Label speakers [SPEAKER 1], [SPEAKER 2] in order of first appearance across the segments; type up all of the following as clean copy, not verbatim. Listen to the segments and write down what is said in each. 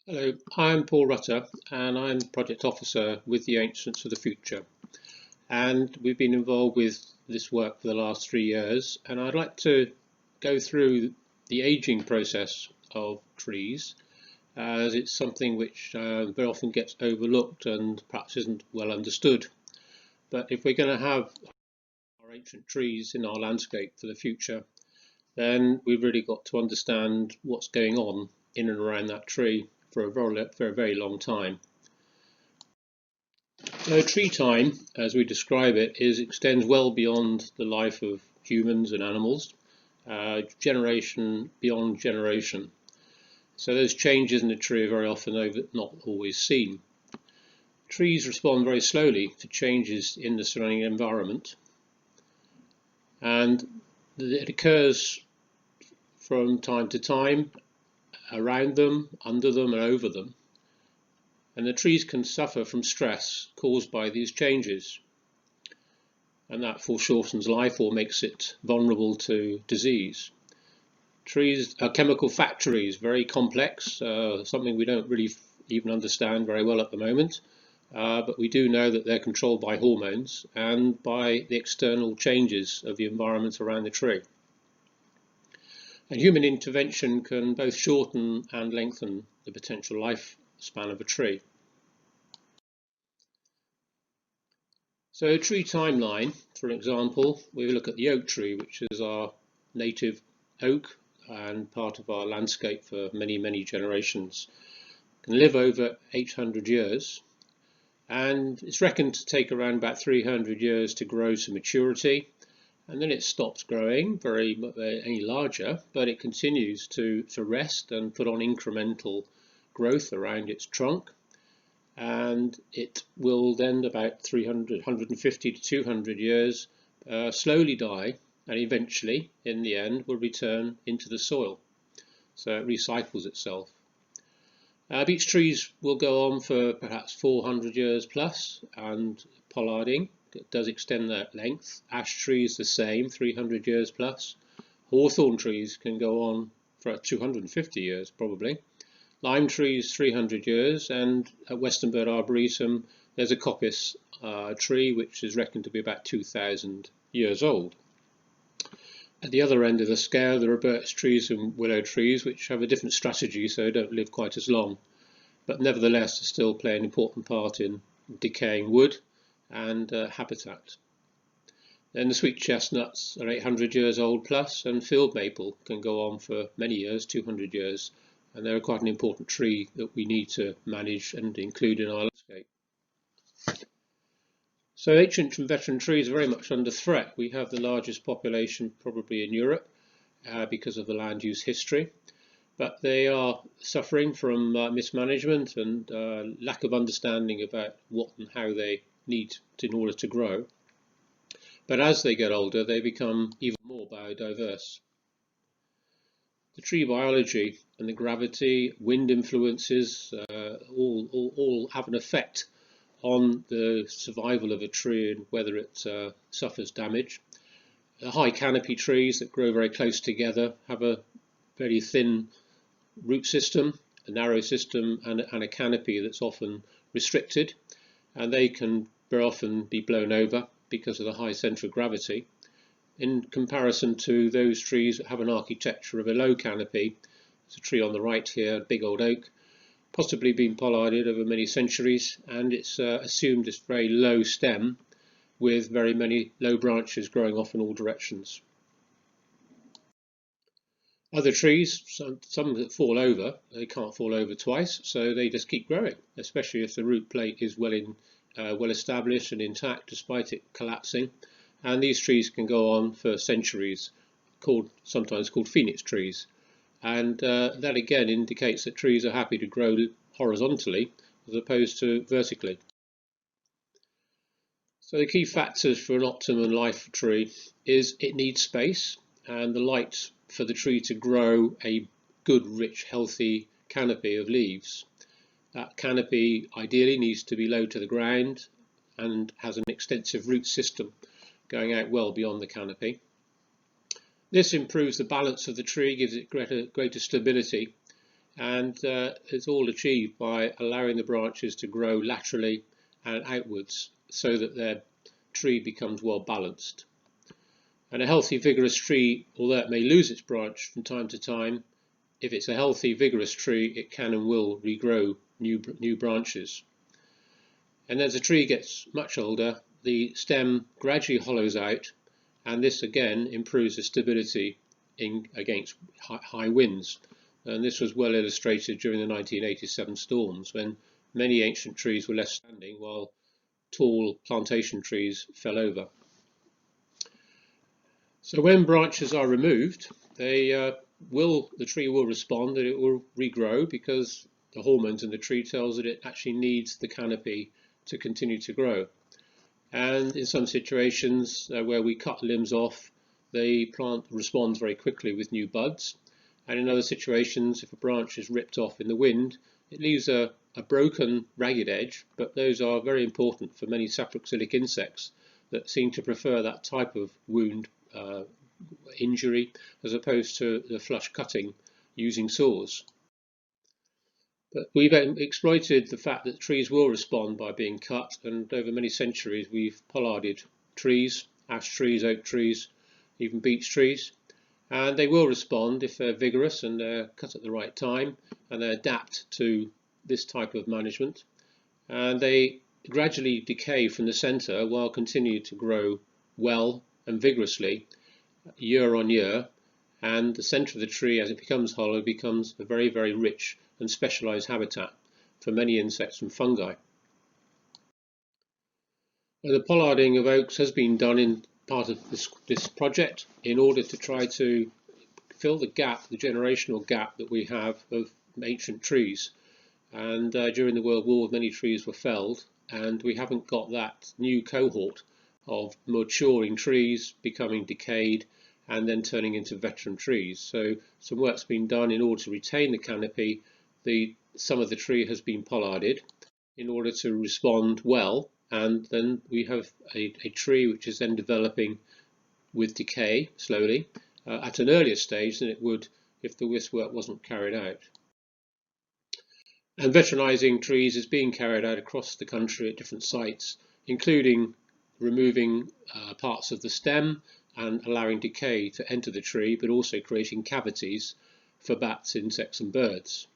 [SPEAKER 1] Hello, I'm Paul Rutter and I'm Project Officer with the Ancients for the Future. And we've been involved with this work for the last 3 years, and I'd like to go through the aging process of trees, as it's something which very often gets overlooked and perhaps isn't well understood. But if we're going to have our ancient trees in our landscape for the future, then we've really got to understand what's going on in and around that tree for a very long time. Tree time, as we describe it, extends well beyond the life of humans and animals, generation beyond generation. So those changes in the tree are very often not always seen. Trees respond very slowly to changes in the surrounding environment, and it occurs from time to time, around them, under them, and over them. And the trees can suffer from stress caused by these changes, and that foreshortens life or makes it vulnerable to disease. Trees are chemical factories, very complex, something we don't really even understand very well at the moment, but we do know that they're controlled by hormones and by the external changes of the environment around the tree. And human intervention can both shorten and lengthen the potential lifespan of a tree. So a tree timeline, for example, we look at the oak tree, which is our native oak and part of our landscape for many, many generations. It can live over 800 years, and it's reckoned to take around about 300 years to grow to maturity, and then it stops growing any larger, but it continues to rest and put on incremental growth around its trunk, and it will then about 150 to 200 years slowly die, and eventually in the end will return into the soil, so it recycles itself. Beech trees will go on for perhaps 400 years plus, and pollarding does extend that length. Ash trees the same, 300 years plus. Hawthorn trees can go on for 250 years probably. Lime trees 300 years, and at Westernbird Arboretum there's a coppice tree which is reckoned to be about 2,000 years old. At the other end of the scale there are birch trees and willow trees which have a different strategy, so don't live quite as long, but nevertheless still play an important part in decaying wood and habitat. Then the sweet chestnuts are 800 years old plus, and field maple can go on for many years, 200 years, and they're quite an important tree that we need to manage and include in our landscape. So ancient and veteran trees are very much under threat. We have the largest population probably in Europe because of the land use history, but they are suffering from mismanagement and lack of understanding about what and how they need in order to grow. But as they get older, they become even more biodiverse. The tree biology and the gravity, wind influences all have an effect on the survival of a tree and whether it suffers damage. The high canopy trees that grow very close together have a very thin root system, a narrow system, and a canopy that's often restricted, and they can very often be blown over because of the high centre of gravity, in comparison to those trees that have an architecture of a low canopy. There's a tree on the right here, a big old oak, possibly been pollarded over many centuries, and it's assumed this very low stem with very many low branches growing off in all directions. Other trees, some that fall over, they can't fall over twice, so they just keep growing, especially if the root plate is well established and intact despite it collapsing. And these trees can go on for centuries, sometimes called phoenix trees. And that again indicates that trees are happy to grow horizontally as opposed to vertically. So the key factors for an optimum life tree is it needs space and the light for the tree to grow a good, rich, healthy canopy of leaves. That canopy ideally needs to be low to the ground and has an extensive root system going out well beyond the canopy. This improves the balance of the tree, gives it greater stability. and it's all achieved by allowing the branches to grow laterally and outwards so that their tree becomes well balanced. And a healthy, vigorous tree, although it may lose its branch from time to time, if it's a healthy, vigorous tree, it can and will regrow new branches. And as the tree gets much older, the stem gradually hollows out, and this again improves the stability against high winds. And this was well illustrated during the 1987 storms, when many ancient trees were left standing while tall plantation trees fell over. So when branches are removed, the tree will respond, that it will regrow, because the hormones in the tree tells it actually needs the canopy to continue to grow. And in some situations where we cut limbs off, the plant responds very quickly with new buds. And in other situations, if a branch is ripped off in the wind, it leaves a broken, ragged edge, but those are very important for many saproxylic insects that seem to prefer that type of wound injury as opposed to the flush cutting using saws. But we've exploited the fact that trees will respond by being cut, and over many centuries we've pollarded trees, ash trees, oak trees, even beech trees, and they will respond if they're vigorous and they're cut at the right time and they adapt to this type of management, and they gradually decay from the centre while continuing to grow well and vigorously year on year, and the centre of the tree, as it becomes hollow, becomes a very, very rich and specialised habitat for many insects and fungi. And the pollarding of oaks has been done in part of this project in order to try to fill the gap, the generational gap that we have of ancient trees. And during the World War, many trees were felled, and we haven't got that new cohort of maturing trees becoming decayed and then turning into veteran trees. So some work's been done in order to retain the canopy. Some of the tree has been pollarded in order to respond well, and then we have a tree which is then developing with decay slowly at an earlier stage than it would if this work wasn't carried out. And veteranizing trees is being carried out across the country at different sites, including removing parts of the stem and allowing decay to enter the tree, but also creating cavities for bats, insects and birds.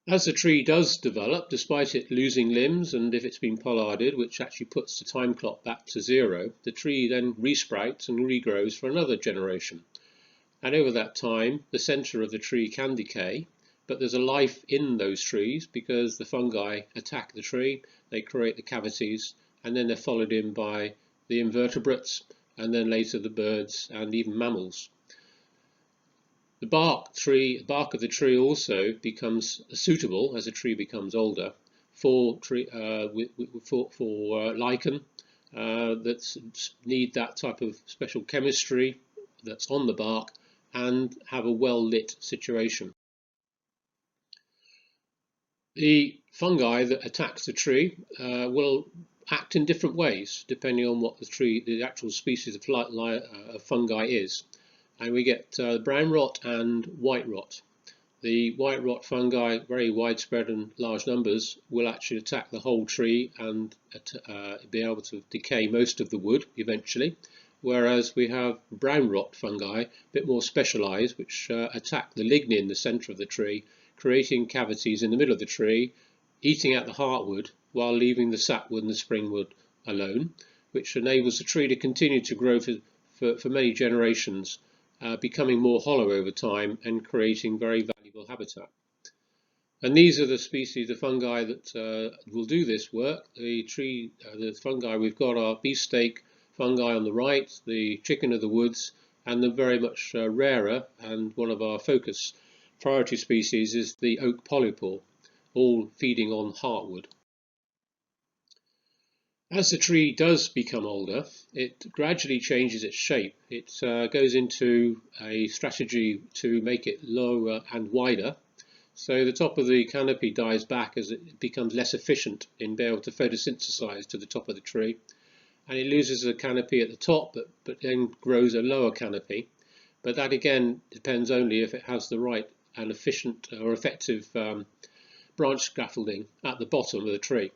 [SPEAKER 1] As the tree does develop, despite it losing limbs, and if it's been pollarded, which actually puts the time clock back to 0, the tree then resprouts and regrows for another generation. And over that time, the centre of the tree can decay, but there's a life in those trees because the fungi attack the tree, they create the cavities, and then they're followed in by the invertebrates, and then later the birds and even mammals. The bark of the tree also becomes suitable as the tree becomes older for lichen that need that type of special chemistry that's on the bark and have a well lit situation. The fungi that attacks the tree will act in different ways depending on what the actual species of fungi is. And we get brown rot and white rot. The white rot fungi, very widespread and large numbers, will actually attack the whole tree and be able to decay most of the wood eventually. Whereas we have brown rot fungi, a bit more specialised, which attack the lignin, the centre of the tree, creating cavities in the middle of the tree, eating out the heartwood while leaving the sapwood and the springwood alone, which enables the tree to continue to grow for many generations, becoming more hollow over time and creating very valuable habitat. And these are the species of fungi that will do this work. The fungi we've got are beefsteak fungi on the right, the chicken of the woods, and the very much rarer and one of our focus priority species is the oak polypore, all feeding on heartwood. As the tree does become older, it gradually changes its shape. It goes into a strategy to make it lower and wider. So the top of the canopy dies back as it becomes less efficient in being able to photosynthesize to the top of the tree. And it loses a canopy at the top, but then grows a lower canopy. but that again depends only if it has the right and efficient or effective branch scaffolding at the bottom of the tree.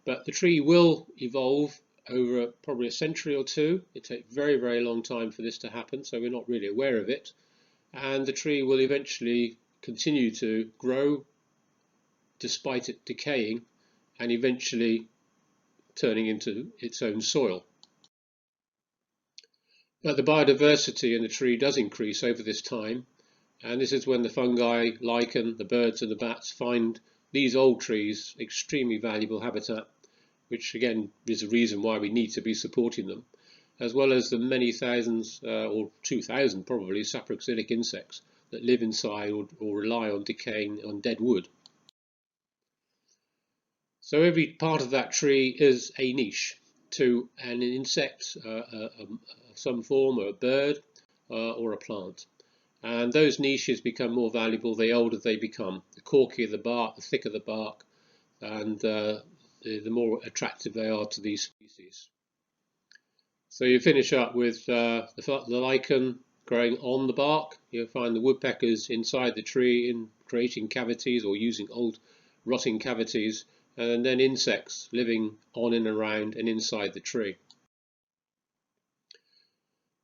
[SPEAKER 1] But the tree will evolve over probably a century or two. It takes a very, very long time for this to happen, so we're not really aware of it. And the tree will eventually continue to grow despite it decaying and eventually turning into its own soil. But the biodiversity in the tree does increase over this time, and this is when the fungi, lichen, the birds and the bats find these old trees extremely valuable habitat, which again is a reason why we need to be supporting them, as well as the many thousands, or 2,000 probably, saproxylic insects that live inside or rely on decaying on dead wood. So every part of that tree is a niche to an insect of some form, or a bird, or a plant. And those niches become more valuable the older they become. The corkier the bark, the thicker the bark, and the more attractive they are to these species. So you finish up with the lichen growing on the bark. You'll find the woodpeckers inside the tree in creating cavities or using old rotting cavities, and then insects living on and around and inside the tree.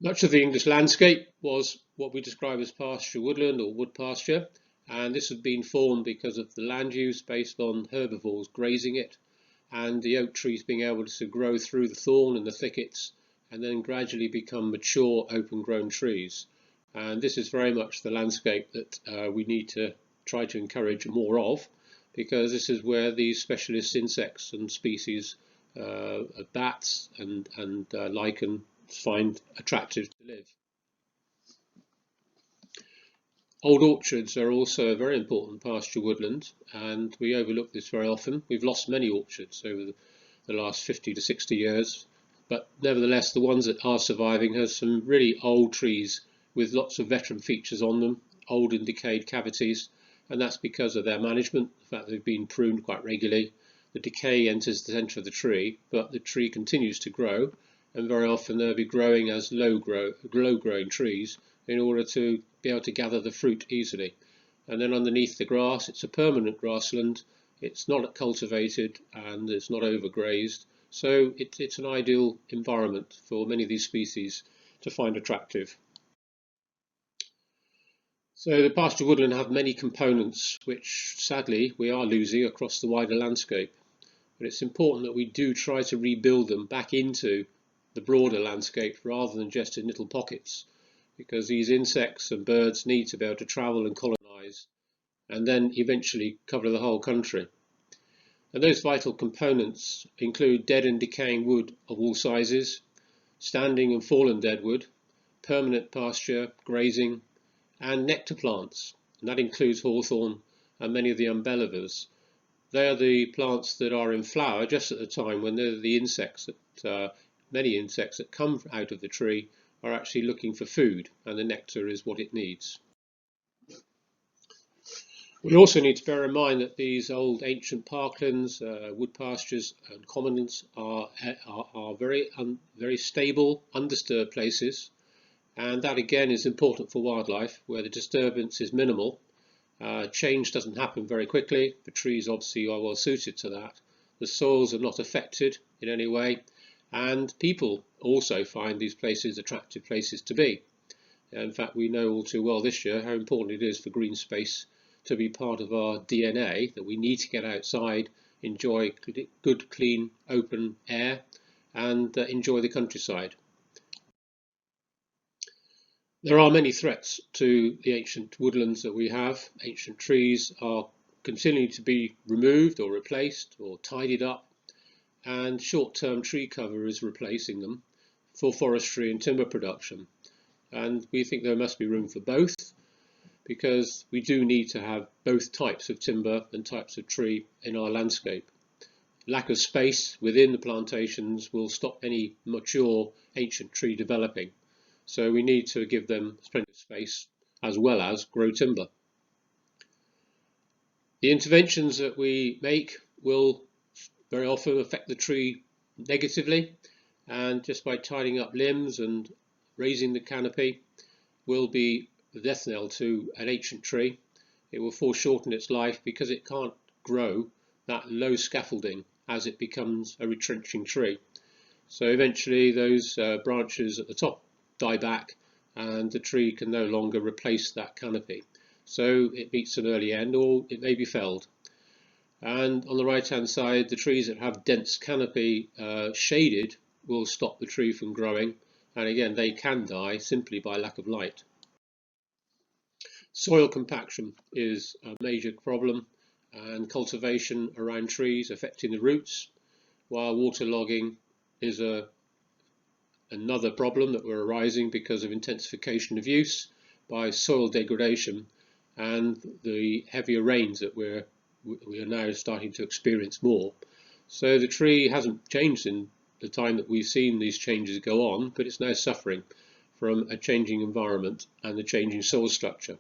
[SPEAKER 1] Much of the English landscape was what we describe as pasture woodland or wood pasture, and this had been formed because of the land use based on herbivores grazing it, and the oak trees being able to grow through the thorn and the thickets and then gradually become mature open grown trees. And this is very much the landscape that we need to try to encourage more of, because this is where these specialist insects and species, bats and lichen, find attractive to live. Old orchards are also a very important pasture woodland, and we overlook this very often. We've lost many orchards over the last 50 to 60 years, but nevertheless the ones that are surviving have some really old trees with lots of veteran features on them, old and decayed cavities, and that's because of their management, the fact they've been pruned quite regularly. The decay enters the centre of the tree, but the tree continues to grow, and very often they'll be growing as low-growing trees in order to be able to gather the fruit easily. And then underneath the grass, it's a permanent grassland. It's not cultivated and it's not overgrazed, so it's an ideal environment for many of these species to find attractive. So the pasture woodland have many components which sadly we are losing across the wider landscape, but it's important that we do try to rebuild them back into the broader landscape rather than just in little pockets, because these insects and birds need to be able to travel and colonize and then eventually cover the whole country. And those vital components include dead and decaying wood of all sizes, standing and fallen dead wood, permanent pasture, grazing, and nectar plants, and that includes hawthorn and many of the umbellivers. They are the plants that are in flower just at the time when they're the insects that many insects that come out of the tree are actually looking for food, and the nectar is what it needs. We also need to bear in mind that these old ancient parklands, wood pastures and commons are very stable, undisturbed places, and that again is important for wildlife, where the disturbance is minimal. Change doesn't happen very quickly. The trees obviously are well suited to that. The soils are not affected in any way, and people also find these places attractive places to be. In fact, we know all too well this year how important it is for green space to be part of our DNA, that we need to get outside, enjoy good, clean, open air, and enjoy the countryside. There are many threats to the ancient woodlands that we have. Ancient trees are continuing to be removed or replaced or tidied up, and short-term tree cover is replacing them for forestry and timber production. And we think there must be room for both, because we do need to have both types of timber and types of tree in our landscape. Lack of space within the plantations will stop any mature ancient tree developing. So we need to give them plenty of space as well as grow timber. The interventions that we make will very often affect the tree negatively, and just by tidying up limbs and raising the canopy, will be the death knell to an ancient tree. It will foreshorten its life because it can't grow that low scaffolding as it becomes a retrenching tree. So eventually those branches at the top die back and the tree can no longer replace that canopy. So it meets an early end, or it may be felled. And on the right hand side, the trees that have dense canopy shaded will stop the tree from growing, and again they can die simply by lack of light. Soil compaction is a major problem, and cultivation around trees affecting the roots, while waterlogging is another problem that we're arising because of intensification of use by soil degradation and the heavier rains that we are now starting to experience more. So the tree hasn't changed in the time that we've seen these changes go on, but it's now suffering from a changing environment and the changing soil structure.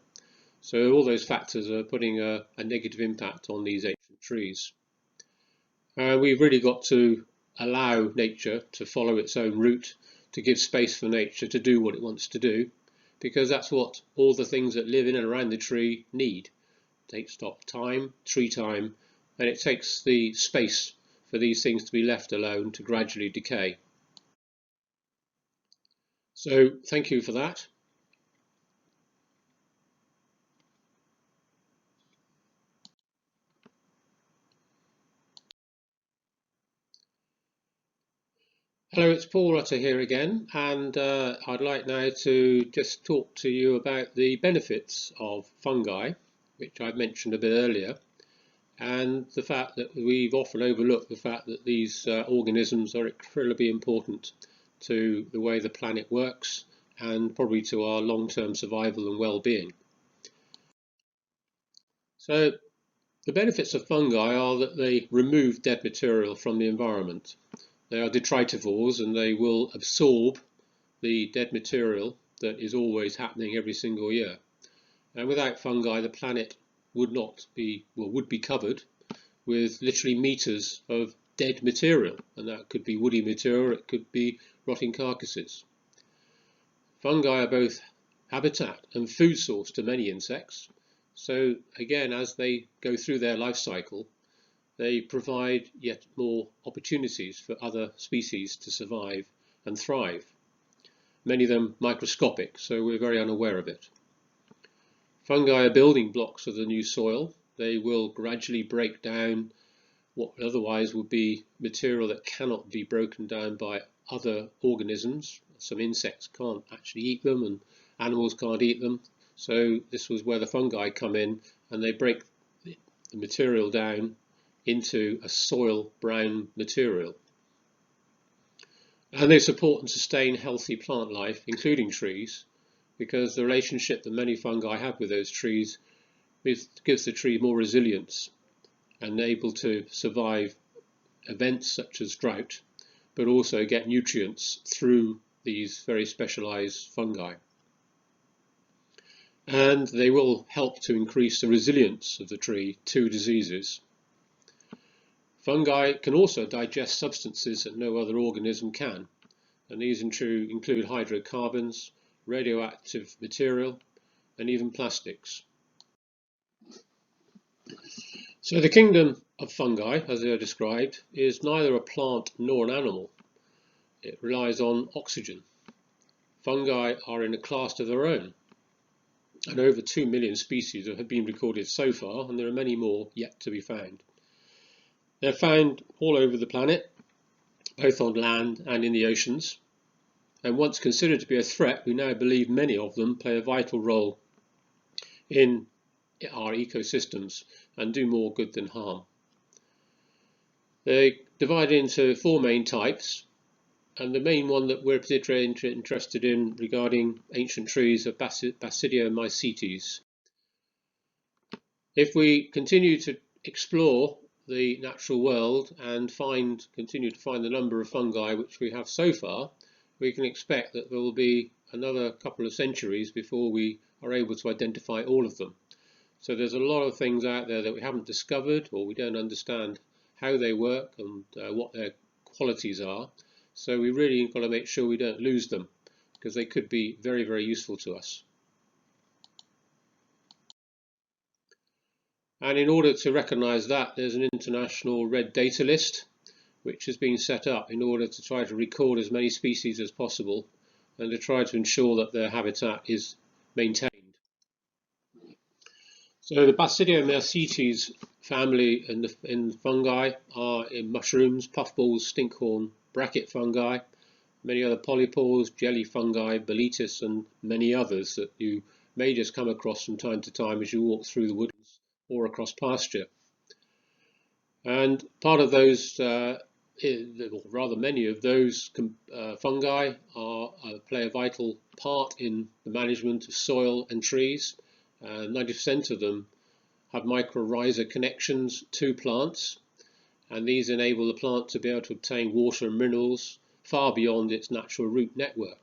[SPEAKER 1] So all those factors are putting a negative impact on these ancient trees. We've really got to allow nature to follow its own route, to give space for nature to do what it wants to do, because that's what all the things that live in and around the tree need. It takes time, tree time, and it takes the space for these things to be left alone to gradually decay. So thank you for that. Hello, it's Paul Rutter here again, and I'd like now to just talk to you about the benefits of fungi, which I mentioned a bit earlier, and the fact that we've often overlooked the fact that these organisms are incredibly important to the way the planet works and probably to our long-term survival and well-being. So the benefits of fungi are that they remove dead material from the environment. They are detritivores and they will absorb the dead material that is always happening every single year. And without fungi, the planet would be covered with literally meters of dead material, and that could be woody material, it could be rotting carcasses. Fungi are both habitat and food source to many insects. So again, as they go through their life cycle, they provide yet more opportunities for other species to survive and thrive. Many of them microscopic, so we're very unaware of it. Fungi are building blocks of the new soil. They will gradually break down what otherwise would be material that cannot be broken down by other organisms. Some insects can't actually eat them and animals can't eat them. So this was where the fungi come in, and they break the material down into a soil brown material. And they support and sustain healthy plant life, including trees, because the relationship that many fungi have with those trees gives the tree more resilience and able to survive events such as drought, but also get nutrients through these very specialized fungi. And they will help to increase the resilience of the tree to diseases. Fungi can also digest substances that no other organism can, and these include hydrocarbons, radioactive material, and even plastics. So the kingdom of fungi, as they are described, is neither a plant nor an animal. It relies on oxygen. Fungi are in a class of their own, and over 2 million species have been recorded so far, and there are many more yet to be found. They're found all over the planet, both on land and in the oceans, and once considered to be a threat, we now believe many of them play a vital role in our ecosystems and do more good than harm. They're divided into 4 main types, and the main one that we're particularly interested in regarding ancient trees are Basidiomycetes. If we continue to explore the natural world and continue to find the number of fungi which we have so far, we can expect that there will be another couple of centuries before we are able to identify all of them. So there's a lot of things out there that we haven't discovered, or we don't understand how they work and what their qualities are. So we really got to make sure we don't lose them, because they could be very, very useful to us. And in order to recognise that, there's an international red data list which has been set up in order to try to record as many species as possible and to try to ensure that their habitat is maintained. So the Basidiomycetes family in fungi are in mushrooms, puffballs, stinkhorn, bracket fungi, many other polypores, jelly fungi, boletus, and many others that you may just come across from time to time as you walk through the woodlands or across pasture. And part of those, or rather many of those fungi play a vital part in the management of soil and trees. 90% of them have mycorrhiza connections to plants, and these enable the plant to be able to obtain water and minerals far beyond its natural root network.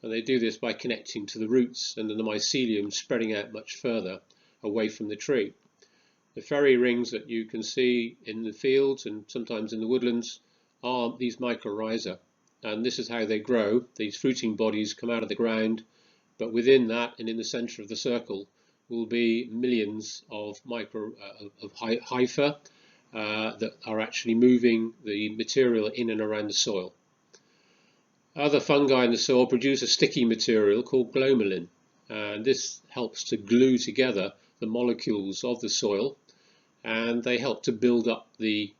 [SPEAKER 1] And they do this by connecting to the roots and then the mycelium spreading out much further away from the tree. The fairy rings that you can see in the fields and sometimes in the woodlands are these mycorrhiza, and this is how they grow. These fruiting bodies come out of the ground, but within that and in the center of the circle will be millions of hyphae that are actually moving the material in and around the soil. Other fungi in the soil produce a sticky material called glomalin, and this helps to glue together the molecules of the soil, and they help to build up the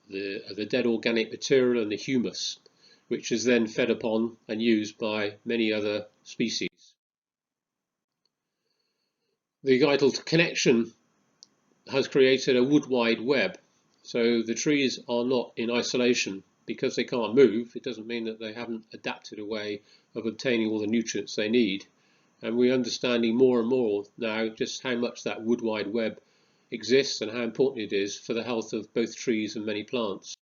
[SPEAKER 1] dead organic material and the humus, which is then fed upon and used by many other species. The vital connection has created a wood wide web, so the trees are not in isolation. Because they can't move, it doesn't mean that they haven't adapted a way of obtaining all the nutrients they need. And we're understanding more and more now just how much that wood wide web exists and how important it is for the health of both trees and many plants.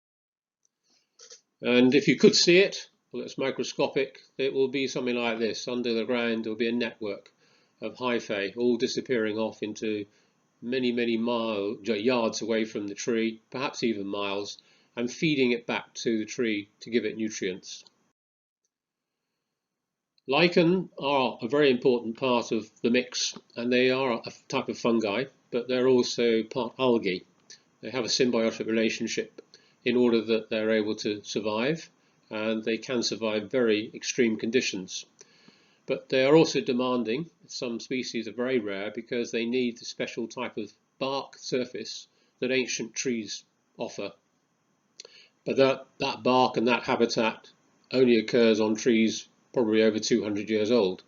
[SPEAKER 1] And if you could see it, well, it's microscopic, it will be something like this. Under the ground there will be a network of hyphae all disappearing off into many yards away from the tree, perhaps even miles, and feeding it back to the tree to give it nutrients. Lichen are a very important part of the mix, and they are a type of fungi, but they're also part algae. They have a symbiotic relationship in order that they're able to survive, and they can survive very extreme conditions. But they are also demanding. Some species are very rare because they need the special type of bark surface that ancient trees offer. But that bark and that habitat only occurs on trees probably over 200 years old.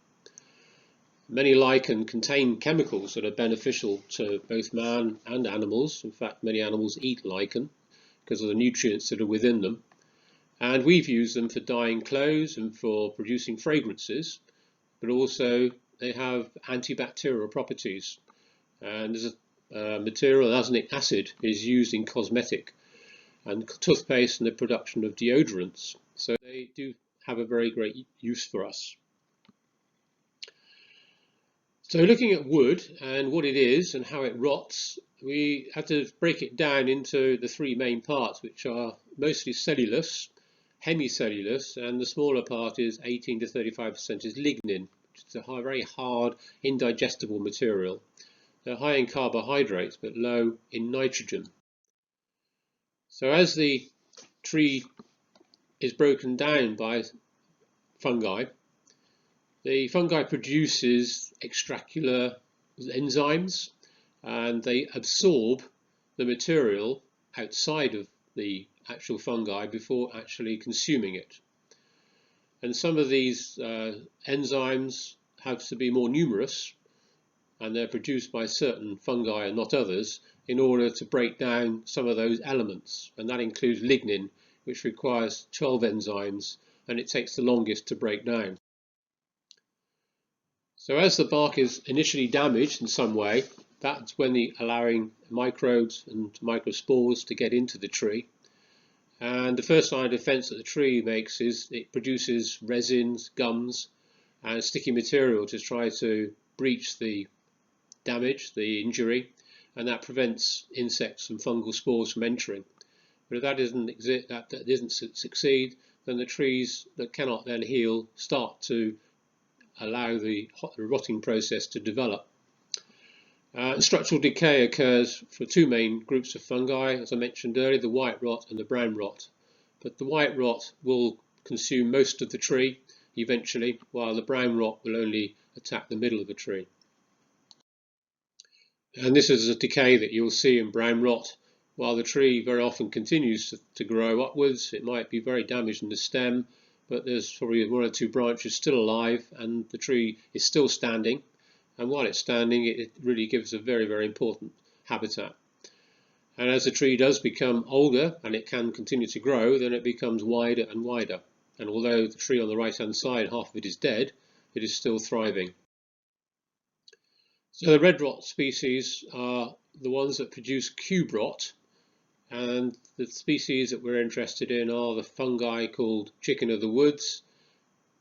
[SPEAKER 1] Many lichen contain chemicals that are beneficial to both man and animals. In fact, many animals eat lichen because of the nutrients that are within them. And we've used them for dyeing clothes and for producing fragrances, but also they have antibacterial properties. And there's a material, arsenic acid, is used in cosmetic and toothpaste and the production of deodorants. So they do have a very great use for us. So looking at wood and what it is and how it rots, we had to break it down into the three main parts, which are mostly cellulose, hemicellulose, and the smaller part is 18 to 35% is lignin, which is a very hard, indigestible material. They're high in carbohydrates but low in nitrogen. So as the tree is broken down by fungi, the fungi produces extracellular enzymes, and they absorb the material outside of the actual fungi before actually consuming it. And some of these enzymes have to be more numerous, and they're produced by certain fungi and not others, in order to break down some of those elements. And that includes lignin, which requires 12 enzymes, and it takes the longest to break down. So as the bark is initially damaged in some way, that's when allowing microbes and microspores to get into the tree. And the first line of defense that the tree makes is it produces resins, gums, and sticky material to try to breach the damage, the injury, and that prevents insects and fungal spores from entering. But if that doesn't succeed, then the trees that cannot then heal start to allow the rotting process to develop. Structural decay occurs for two main groups of fungi, as I mentioned earlier, the white rot and the brown rot. But the white rot will consume most of the tree eventually, while the brown rot will only attack the middle of the tree. And this is a decay that you'll see in brown rot. While the tree very often continues to grow upwards, it might be very damaged in the stem, but there's probably one or two branches still alive and the tree is still standing. And while it's standing, it really gives a very, very important habitat. And as the tree does become older and it can continue to grow, then it becomes wider and wider. And although the tree on the right-hand side, half of it is dead, it is still thriving. So the red rot species are the ones that produce cube rot, and the species that we're interested in are the fungi called chicken of the woods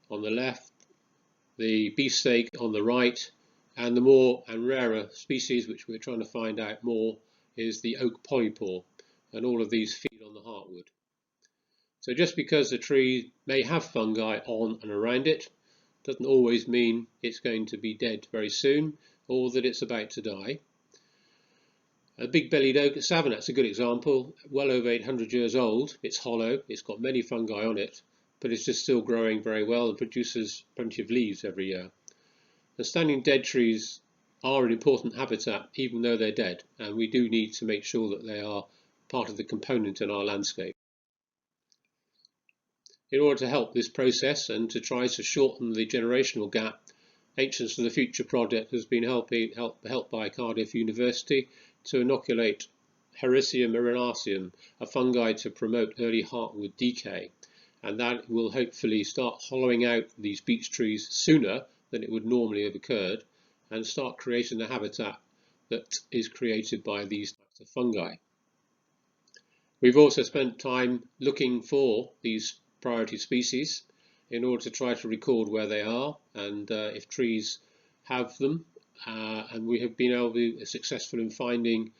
[SPEAKER 1] on the left, the beefsteak on the right, and the more and rarer species which we're trying to find out more is the oak polypore, and all of these feed on the heartwood. So just because the tree may have fungi on and around it doesn't always mean it's going to be dead very soon or that it's about to die. A big-bellied oak at Savonet's a good example, well over 800 years old. It's hollow, it's got many fungi on it, but it's just still growing very well and produces plenty of leaves every year. The standing dead trees are an important habitat even though they're dead, and we do need to make sure that they are part of the component in our landscape. In order to help this process and to try to shorten the generational gap, Ancients for the Future project has been helped by Cardiff University to inoculate Hericium erinaceum, a fungi to promote early heartwood decay, and that will hopefully start hollowing out these beech trees sooner than it would normally have occurred and start creating the habitat that is created by these types of fungi. We've also spent time looking for these priority species in order to try to record where they are and if trees have them, and we have been able to be successful in finding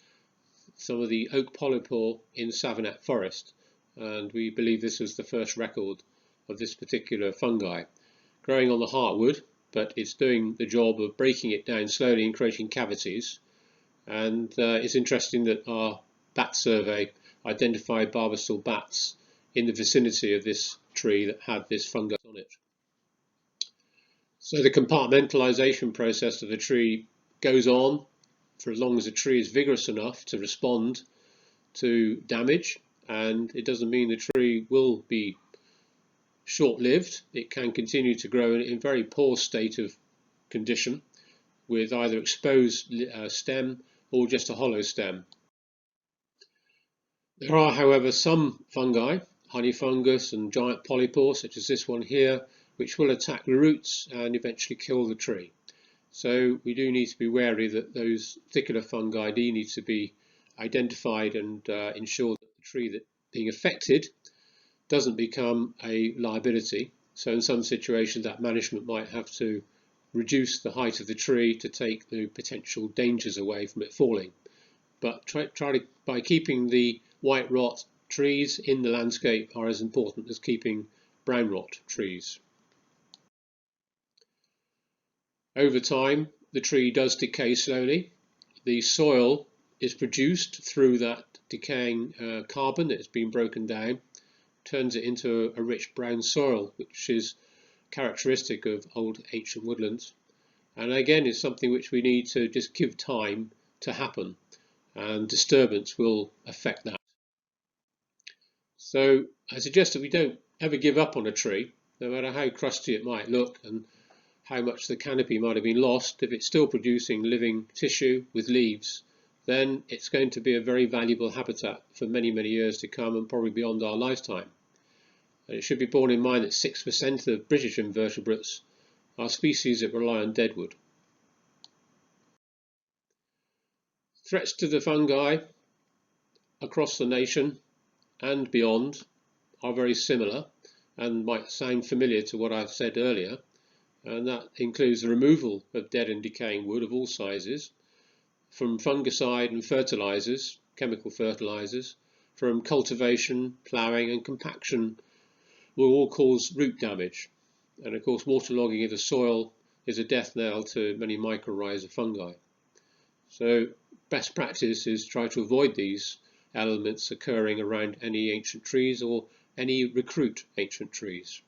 [SPEAKER 1] some of the oak polypore in Savonet Forest, and we believe this was the first record of this particular fungi. Growing on the heartwood, but it's doing the job of breaking it down slowly and creating cavities, and it's interesting that our bat survey identified barbastol bats in the vicinity of this tree that had this fungus on it. So the compartmentalization process of the tree goes on for as long as the tree is vigorous enough to respond to damage, and it doesn't mean the tree will be short-lived. It can continue to grow in a very poor state of condition with either exposed stem or just a hollow stem. There are, however, some fungi, honey fungus and giant polypore, such as this one here, which will attack the roots and eventually kill the tree. So we do need to be wary that those particular fungi do need to be identified and ensure that the tree that being affected doesn't become a liability. So in some situations that management might have to reduce the height of the tree to take the potential dangers away from it falling. But by keeping the white rot trees in the landscape are as important as keeping brown rot trees. Over time, the tree does decay slowly. The soil is produced through that decaying carbon that has been broken down, turns it into a rich brown soil, which is characteristic of old ancient woodlands. And again, is something which we need to just give time to happen, and disturbance will affect that. So I suggest that we don't ever give up on a tree, no matter how crusty it might look and how much the canopy might have been lost. If it's still producing living tissue with leaves, then it's going to be a very valuable habitat for many, many years to come and probably beyond our lifetime. And it should be borne in mind that 6% of British invertebrates are species that rely on deadwood. Threats to the fungi across the nation and beyond are very similar and might sound familiar to what I've said earlier, and that includes the removal of dead and decaying wood of all sizes, from fungicide and fertilizers, chemical fertilizers, from cultivation, ploughing and compaction will all cause root damage, and of course waterlogging of the soil is a death knell to many mycorrhiza fungi. So best practice is try to avoid these elements occurring around any ancient trees or any recruit ancient trees.